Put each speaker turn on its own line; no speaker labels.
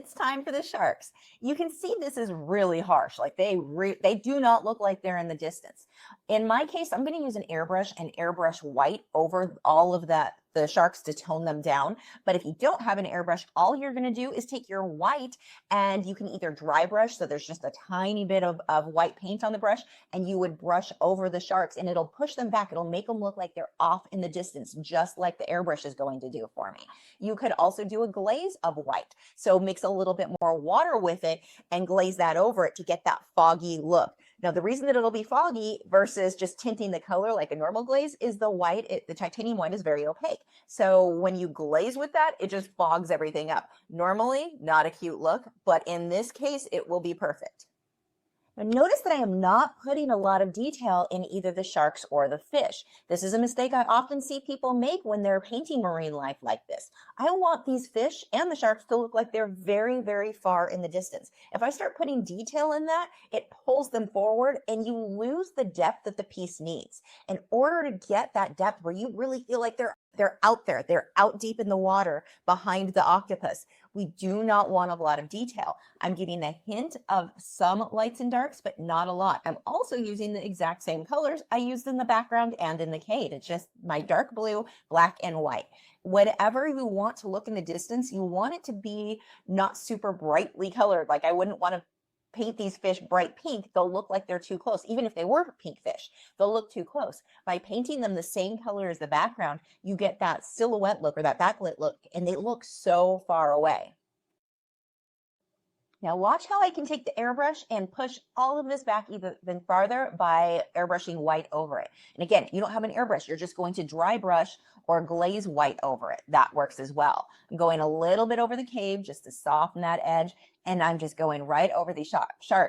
it's time for the sharks. You can see this is really harsh. Like they do not look like they're in the distance. In my case, I'm going to use an airbrush and airbrush white over all of the sharks to tone them down. But if you don't have an airbrush, all you're going to do is take your white and you can either dry brush, so there's just a tiny bit of white paint on the brush, and you would brush over the sharks and it'll push them back. It'll make them look like they're off in the distance, just like the airbrush is going to do for me. You could also do a glaze of white. So mix a little bit more water with it and glaze that over it to get that foggy look. Now, the reason that it'll be foggy versus just tinting the color like a normal glaze is the titanium white is very opaque. So when you glaze with that, it just fogs everything up. Normally, not a cute look, but in this case, it will be perfect. Now notice that I am not putting a lot of detail in either the sharks or the fish. This is a mistake I often see people make when they're painting marine life like this. I want these fish and the sharks to look like they're very, very far in the distance. If I start putting detail in that, it pulls them forward and you lose the depth that the piece needs. In order to get that depth where you really feel like they're out there, they're out deep in the water behind the octopus, we do not want a lot of detail. I'm giving a hint of some lights and darks, but not a lot. I'm also using the exact same colors I used in the background and in the cave. It's just my dark blue, black, and white. Whatever you want to look in the distance, you want it to be not super brightly colored. Like I wouldn't want to paint these fish bright pink, they'll look like they're too close. Even if they were pink fish, they'll look too close. By painting them the same color as the background, you get that silhouette look or that backlit look, and they look so far away. Now watch how I can take the airbrush and push all of this back even farther by airbrushing white over it. And again, you don't have an airbrush, you're just going to dry brush or glaze white over it. That works as well. I'm going a little bit over the cave just to soften that edge, and I'm just going right over the shark.